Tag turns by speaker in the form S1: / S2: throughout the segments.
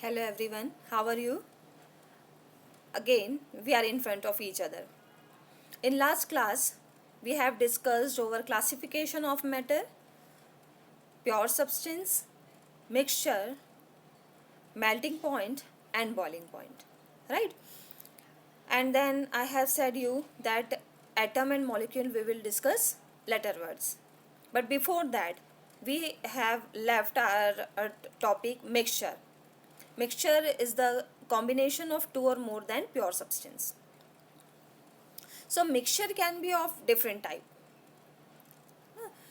S1: Hello everyone, how are you? Again, we are in front of each other. In last class, we have discussed over classification of matter, pure substance, mixture, melting point and boiling point. Right? And then I have said you that atom and molecule we will discuss later words. But before that, we have left our topic mixture. Mixture is the combination of two or more than pure substance. So mixture can be of different type.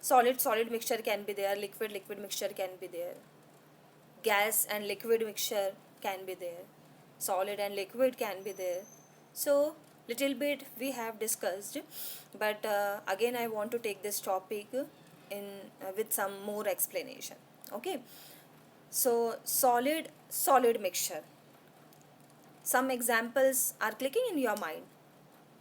S1: Solid mixture can be there, liquid mixture can be there, gas and liquid mixture can be there, solid and liquid can be there. So little bit we have discussed, but again I want to take this topic in with some more explanation. Okay, so solid mixture. Some examples are clicking in your mind.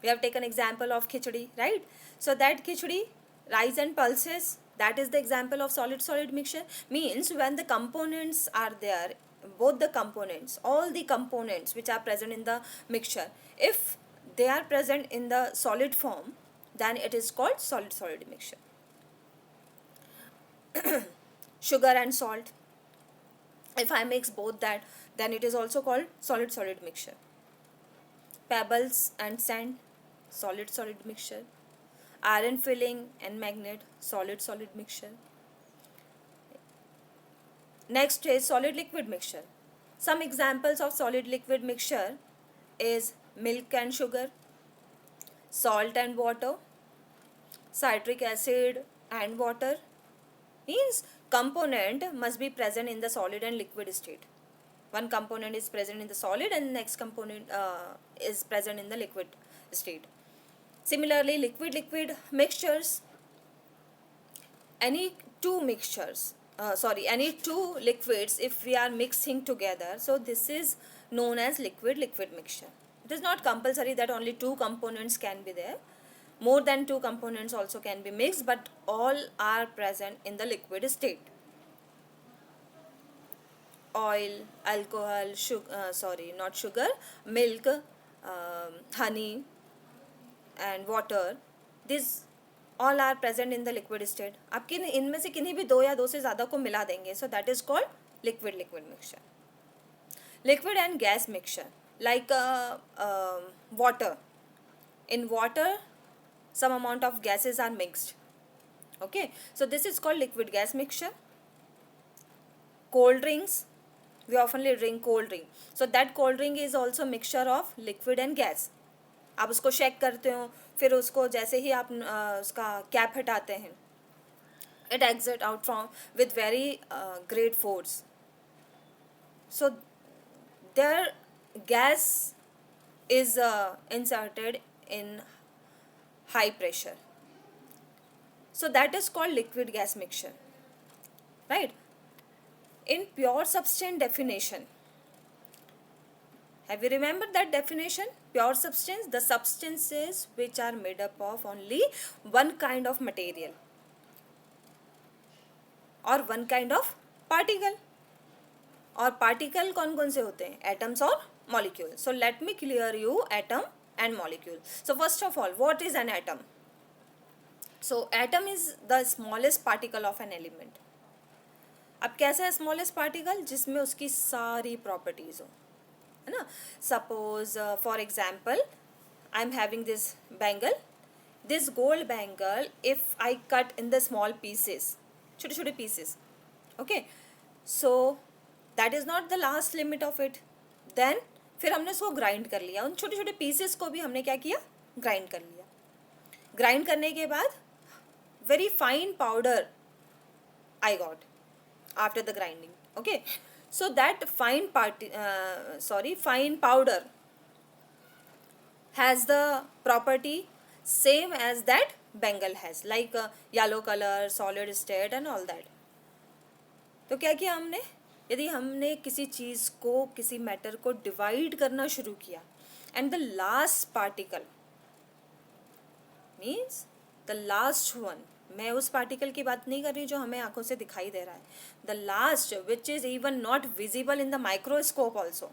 S1: We have taken example of khichdi, right? So that khichdi, rice and pulses, that is the example of solid mixture. Means when the components are there, both the components, all the components which are present in the mixture, if they are present in the solid form, then it is called solid mixture. Sugar and salt, if I mix both that, then it is also called solid mixture. Pebbles and sand, solid mixture. Iron filling and magnet, solid mixture. Next is solid liquid mixture. Some examples of solid liquid mixture is milk and sugar, salt and water, citric acid and water. Means component must be present in the solid and liquid state. One component is present in the solid and next component is present in the liquid state. Similarly, liquid mixtures, any two mixtures, any two liquids, if we are mixing together, so this is known as liquid mixture. It is not compulsory that only two components can be there. More than two components also can be mixed, but all are present in the liquid state. Oil, alcohol, not sugar, milk, honey and water, these all are present in the liquid state. आप किन इनमें से किन्हीं भी दो या दो से ज़्यादा को मिला देंगे, so that is called liquid mixture. Liquid and gas mixture, like water. In water, some amount of gases are mixed. Okay, so this is called liquid gas mixture. Cold drinks, we oftenly drink cold drink, so that cold drink is also mixture of liquid and gas. आप उसको shake करते हो, फिर उसको जैसे ही आप उसका cap हटाते हैं, it exit out from with very great force. So their gas is inserted in high pressure. So that is called liquid gas mixture, right? In pure substance definition, have you remembered that definition? Pure substance, the substances which are made up of only one kind of material or one kind of particle. और particle कौन कौन से होते हैं? Atoms और molecule. So let me clear you atom and molecule. So first of all, what is an atom? So atom is the smallest particle of an element. अब कैसा है स्मॉलेस्ट पार्टिकल? जिसमें उसकी सारी प्रॉपर्टीज हो, है ना. Suppose for example, I am having this bangle. This gold bangle, if I cut in the small pieces, छोटे छोटे pieces, okay, so that is not the last limit of it. Then फिर हमने उसको grind कर लिया, उन छोटे छोटे पीसेस को भी हमने क्या किया? ग्राइंड कर लिया. ग्राइंड करने के बाद very fine powder I got after the grinding. Okay, so that fine powder has the property same as that bengal has, like yellow color, solid state and all that. तो क्या किया हमने? यदि हमने किसी चीज़ को, किसी मैटर को डिवाइड करना शुरू किया, and the last particle means the last one मैं उस पार्टिकल की बात नहीं कर रही जो हमें आंखों से दिखाई दे रहा है. The last which is even not visible in the microscope also.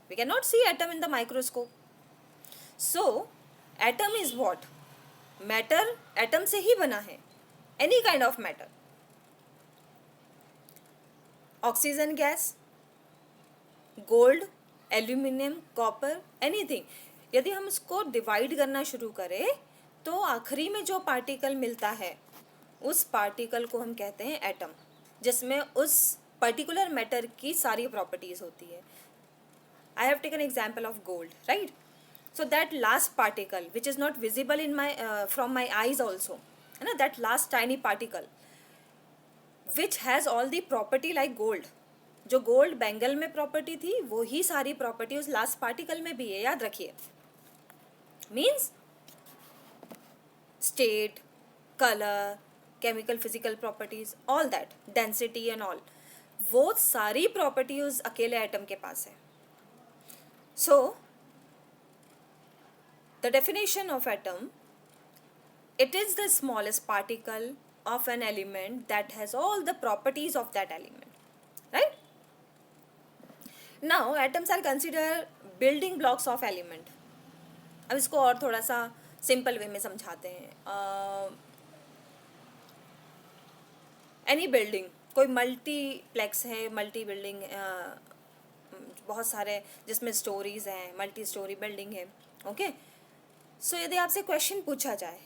S1: We can not see atom in the microscope. So atom is what? Matter atom से ही बना है. Any kind of matter. Oxygen gas, gold, aluminium, copper, anything. यदि हम इसको divide करना शुरू करें तो आखिरी में जो पार्टिकल मिलता है उस पार्टिकल को हम कहते हैं एटम, जिसमें उस पर्टिकुलर मैटर की सारी प्रॉपर्टीज होती है. I have taken example of gold, right? So that last particle which is not visible in my from my eyes also, है ना, that last tiny particle which has all the property like gold. जो gold bangle में property थी वो ही सारी property उस last particle में भी है, याद रखिए. Means state, colour, chemical physical properties, all that, density and all, वो सारी प्रॉपर्टी उस अकेले एटम के पास है. So the definition of atom, it is the smallest particle of an element that has all the properties of that element, right? Now atoms are considered building blocks of element. अब इसको और थोड़ा सा simple way में समझाते हैं. Any building, कोई multiplex है, मल्टी बिल्डिंग, बहुत सारे जिसमें स्टोरीज हैं, मल्टी स्टोरी बिल्डिंग है. ओके, सो यदि आपसे क्वेश्चन पूछा जाए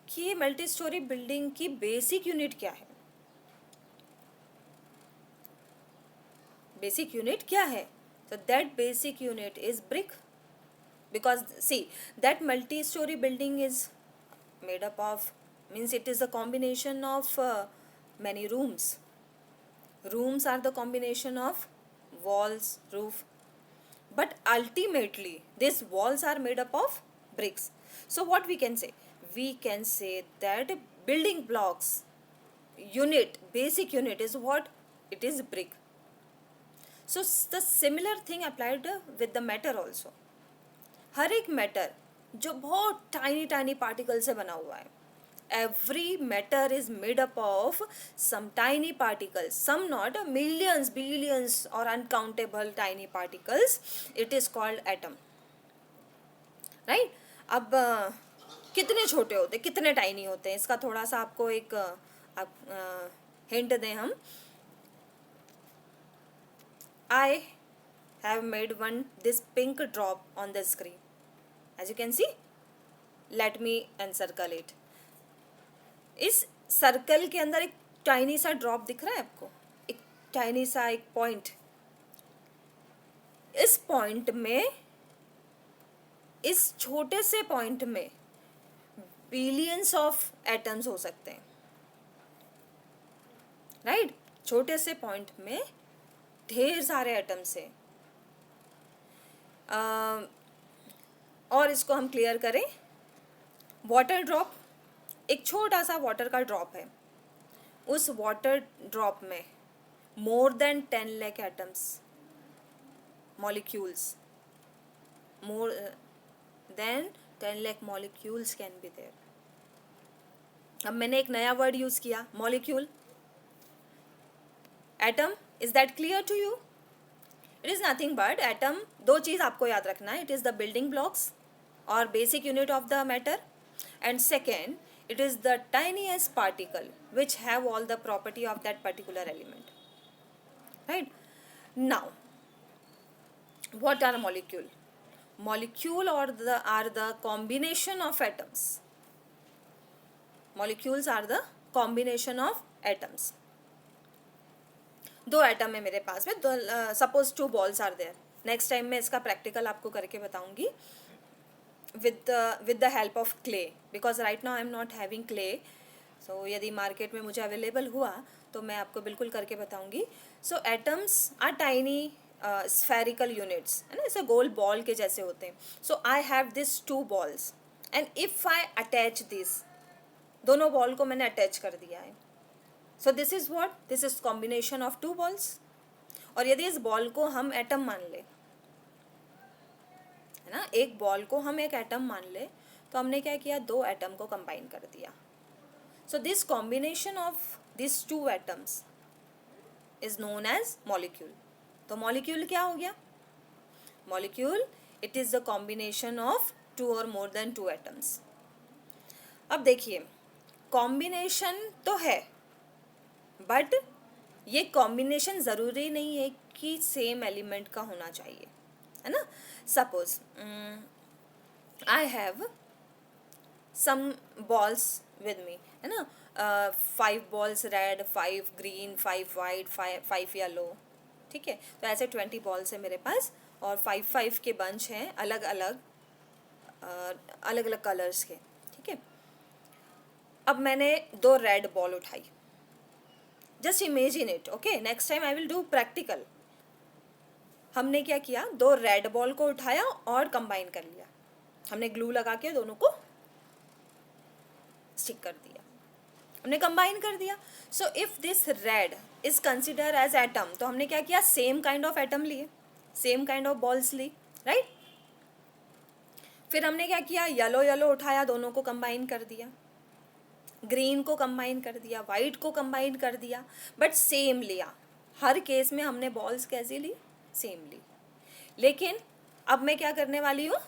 S1: कि ये मल्टी स्टोरी बिल्डिंग की बेसिक यूनिट क्या है, बेसिक यूनिट क्या है? तो that basic unit is brick. Because see that multi storey building is made up of, means it is the combination of many rooms. Rooms are the combination of walls, roof, but ultimately these walls are made up of bricks. So what we can say? We can say that building blocks unit, basic unit is what? It is brick. So the similar thing applied with the matter also. हर एक matter जो बहुत tiny tiny particle से बना हुआ है, every matter is made up of some tiny particles, some not millions, billions or uncountable tiny particles. It is called atom, right? अब कितने छोटे होते, कितने टाइनी होते हैं, इसका थोड़ा सा आपको एक हिंट दें हम. I have made one this pink drop on the screen, as you can see. Let me encircle it. इस सर्कल के अंदर एक टाइनी सा ड्रॉप दिख रहा है आपको, एक टाइनी सा एक पॉइंट. इस पॉइंट में, इस छोटे से पॉइंट में बिलियंस ऑफ एटम्स हो सकते हैं, राइट? छोटे से पॉइंट में ढेर सारे एटम्स हैं. और इसको हम क्लियर करें. वाटर ड्रॉप, एक छोटा सा वाटर का ड्रॉप है. उस वाटर ड्रॉप में more than 10 lakh atoms, molecules, more than 10 lakh molecules can be there. अब मैंने एक नया वर्ड यूज किया, molecule. Atom, is that clear to you? It is nothing but atom. दो चीज़ आपको याद रखना है. It is the building blocks और basic unit of the matter, and second, it is the tiniest particle which have all the property of that particular element, right? Now what are molecule? Molecule are the combination of atoms. Molecules are the combination of atoms. दो atom है मेरे पास में, suppose 2 balls are there. Next time मैं इसका practical आपको करके बताऊंगी with the help of clay, because right now I am not having clay. So यदि मार्केट में मुझे अवेलेबल हुआ तो मैं आपको बिल्कुल करके बताऊंगी. So atoms are tiny spherical units, है ना, ऐसे गोल बॉल के जैसे होते हैं. So I have this 2 balls and if I attach this, दोनों बॉल को मैंने अटैच कर दिया है. So this is what? This is combination of 2 balls. और यदि इस बॉल को हम एटम मान ले, ना, एक बॉल को हम एक एटम मान ले, तो हमने क्या किया, 2 एटम को कंबाइन कर दिया. So this combination of these two atoms is known as molecule. तो molecule क्या हो गया? Molecule, it is the combination of two or more than two atoms. अब देखिए, combination तो है, but ये combination ज़रूरी नहीं है कि same element का होना चाहिए, है ना? Suppose I have some balls with me, है ना? 5 balls red, 5 green, 5 white, 5 yellow, ठीक है? तो ऐसे 20 balls है मेरे पास और 5 के बंच हैं अलग अलग कलर्स के, ठीक है? अब मैंने 2 रेड बॉल उठाई. Just imagine it, okay? Next time I will do practical. हमने क्या किया, 2 रेड बॉल को उठाया और कंबाइन कर लिया. हमने ग्लू लगा के दोनों को स्टिक कर दिया, हमने कंबाइन कर दिया. So if this red is consider as atom, तो हमने क्या किया, सेम काइंड ऑफ एटम लिए, सेम काइंड ऑफ बॉल्स ली, राइट? फिर हमने क्या किया, येलो उठाया, दोनों को कंबाइन कर दिया, ग्रीन को कंबाइन कर दिया, वाइट को कंबाइन कर दिया, बट सेम लिया. हर केस में हमने बॉल्स कैसी ली, सेम ली. लेकिन अब मैं क्या करने वाली हूँ,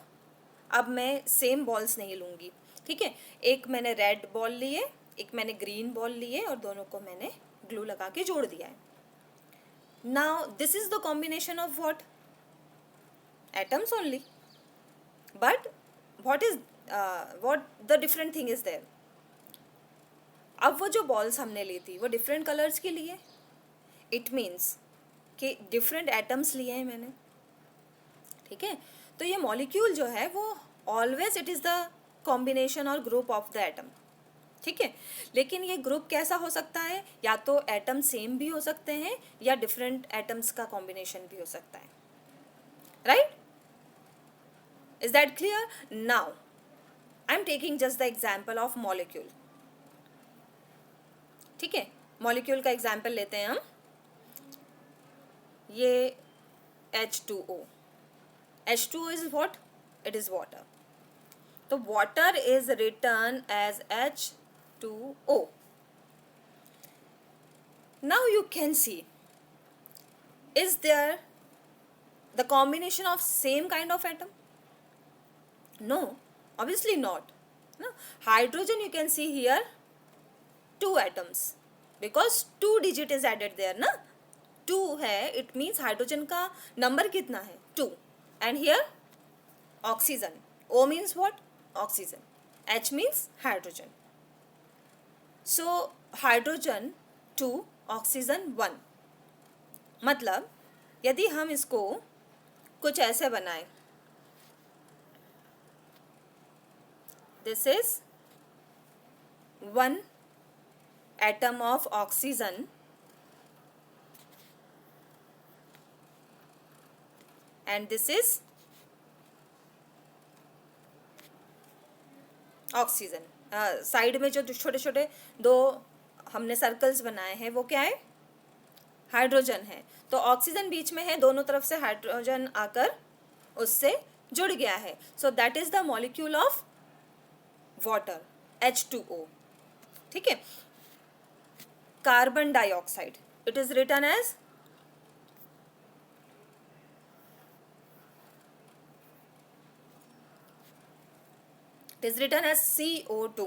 S1: अब मैं सेम बॉल्स नहीं लूँगी, ठीक है? एक मैंने रेड बॉल लिए, एक मैंने ग्रीन बॉल लिए और दोनों को मैंने ग्लू लगा के जोड़ दिया है. Now this is the combination of what, atoms only, but what the different thing is there. अब वो जो बॉल्स हमने ली थी वो डिफरेंट कलर्स की लिए, इट मीन्स कि डिफरेंट एटम्स लिए हैं मैंने, ठीक है? तो ये मॉलिक्यूल जो है वो always it is the combination और ग्रुप ऑफ द एटम, ठीक है? लेकिन ये ग्रुप कैसा हो सकता है, या तो एटम सेम भी हो सकते हैं या डिफरेंट एटम्स का कॉम्बिनेशन भी हो सकता है, right? Is that clear? Now I am taking just the example of molecule, ठीक है? मॉलिक्यूल का एग्जाम्पल लेते हैं हम. ये H2O. H2O is what? It is water. तो water is written as H2O. Now you can see, is there the combination of same kind of atom? No, obviously not. No? Hydrogen you can see here 2 atoms because 2 digit is added there, ना? 2 है, it means hydrogen का number कितना है, 2. And here oxygen, O means what? Oxygen. H means hydrogen. So hydrogen 2, oxygen 1. मतलब यदि हम इसको कुछ ऐसे बनाएं, this is 1 atom of oxygen and this is oxygen. Side में जो छोटे छोटे 2 हमने सर्कल्स बनाए हैं वो क्या है, हाइड्रोजन है. तो ऑक्सीजन बीच में है, दोनों तरफ से हाइड्रोजन आकर उससे जुड़ गया है. So that is the molecule of water, H2O, ठीक है? Carbon dioxide, it is written as CO2.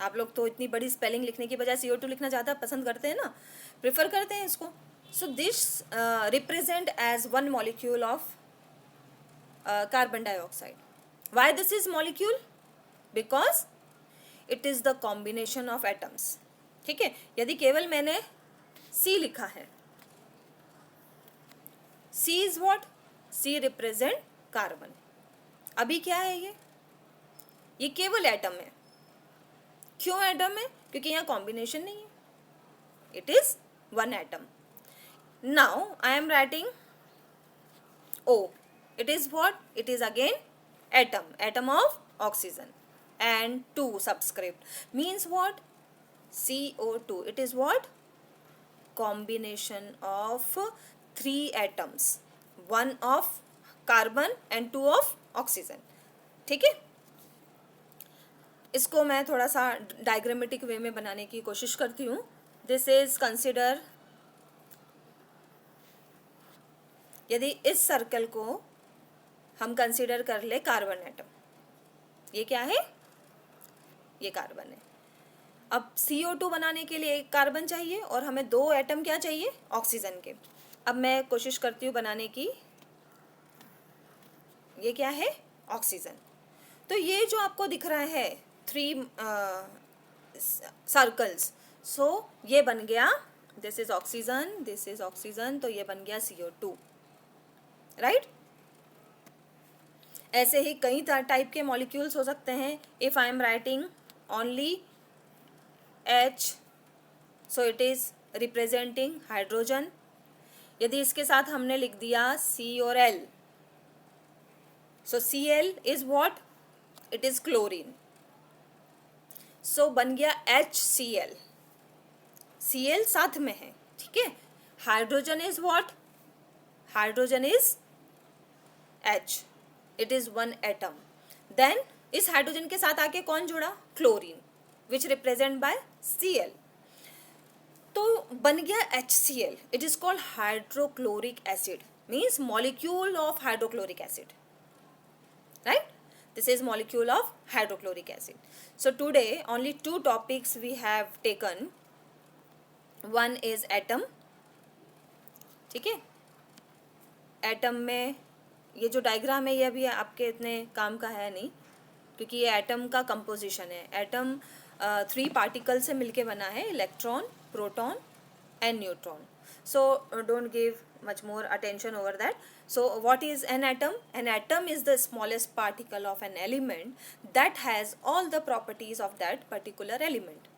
S1: आप लोग तो इतनी बड़ी स्पेलिंग लिखने की बजाय CO2 लिखना ज़्यादा पसंद करते हैं ना, प्रेफर करते हैं इसको. So this represent as 1 molecule of carbon dioxide. Why this is molecule? Because it is the combination of atoms, ठीक है? यदि केवल मैंने C लिखा है, C is what? C represent carbon. अभी क्या है ये केवल एटम है. क्यों एटम है? क्योंकि यहाँ कॉम्बिनेशन नहीं है, it is 1 atom. Now I am writing O. It is what? It is again atom of oxygen and 2 subscript means what? CO2. It is what? Combination of 3 atoms, 1 of carbon and 2 of oxygen, ठीक है? इसको मैं थोड़ा सा diagrammatic वे में बनाने की कोशिश करती हूँ. दिस इज कंसिडर, यदि इस सर्कल को हम कंसिडर कर ले कार्बन एटम, ये क्या है, ये कार्बन है. अब CO2 बनाने के लिए एक कार्बन चाहिए और हमें 2 एटम क्या चाहिए, ऑक्सीजन के. अब मैं कोशिश करती हूँ बनाने की, ये क्या है, ऑक्सीजन. तो ये जो आपको दिख रहा है 3 सर्कल्स, सो ये बन गया, this is oxygen, this is oxygen, तो ये बन गया CO2, राइट. ऐसे ही कई टाइप के मॉलिक्यूल्स हो सकते हैं. If I am writing only H, so it is representing hydrogen. यदि इसके साथ हमने लिख दिया C और L, so Cl is what, it is chlorine. So बन गया HCl, Cl साथ में है, ठीक है. Hydrogen is what, hydrogen is H, it is 1 atom. Then इस हाइड्रोजन के साथ आके कौन जुड़ा, chlorine, which represent by Cl. तो बन गया HCl, it is called hydrochloric acid, means molecule of hydrochloric acid, right? This is molecule of hydrochloric acid. So today only 2 topics we have taken. One is atom, ठीक है. Atom में ये जो diagram है ये अभी आपके इतने काम का है नहीं, क्योंकि ये एटम का कंपोजिशन है. एटम 3 पार्टिकल से मिलके बना है, electron, proton and neutron. So don't give much more attention over that. So what is an atom? An atom is the smallest particle of an element that has all the properties of that particular element,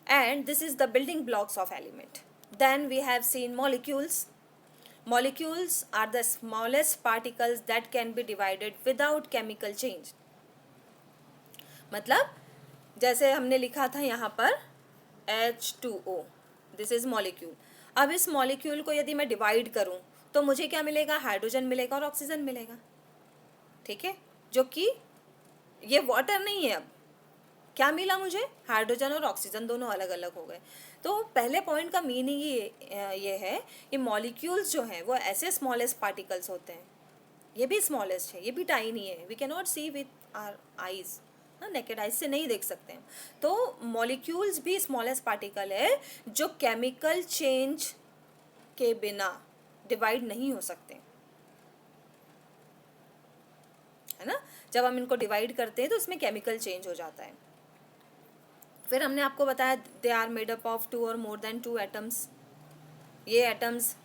S1: and this is the building blocks of element. Then we have seen molecules. Molecules are the smallest particles that can be divided without chemical change. मतलब जैसे हमने लिखा था यहाँ पर H2O, this is molecule. अब इस molecule को यदि मैं डिवाइड करूं तो मुझे क्या मिलेगा, हाइड्रोजन मिलेगा और ऑक्सीजन मिलेगा, ठीक है. जो कि ये वाटर नहीं है. अब क्या मिला मुझे, हाइड्रोजन और ऑक्सीजन दोनों अलग अलग हो गए. तो पहले पॉइंट का मीनिंग ये है कि मॉलिक्यूल्स जो हैं वो ऐसे स्मॉलेस्ट पार्टिकल्स होते हैं. ये भी स्मॉलेस्ट है, ये भी टाइनी है. We can not see with our eyes, naked eyes से नहीं देख सकते हैं. तो मॉलिक्यूल्स भी स्मॉलेस्ट पार्टिकल है जो केमिकल चेंज के बिना डिवाइड नहीं हो सकते, है ना. जब हम इनको डिवाइड करते हैं तो इसमें केमिकल चेंज हो जाता है. फिर हमने आपको बताया they are made up of 2 और मोर देन 2 एटम्स. ये एटम्स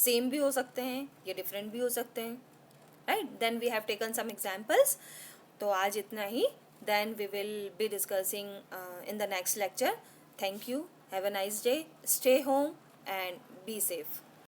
S1: सेम भी हो सकते हैं, ये डिफरेंट भी हो सकते हैं, right. Then we have taken some examples. तो आज इतना ही. Then we will be discussing in the next lecture. Thank you, have a nice day, stay home and be safe.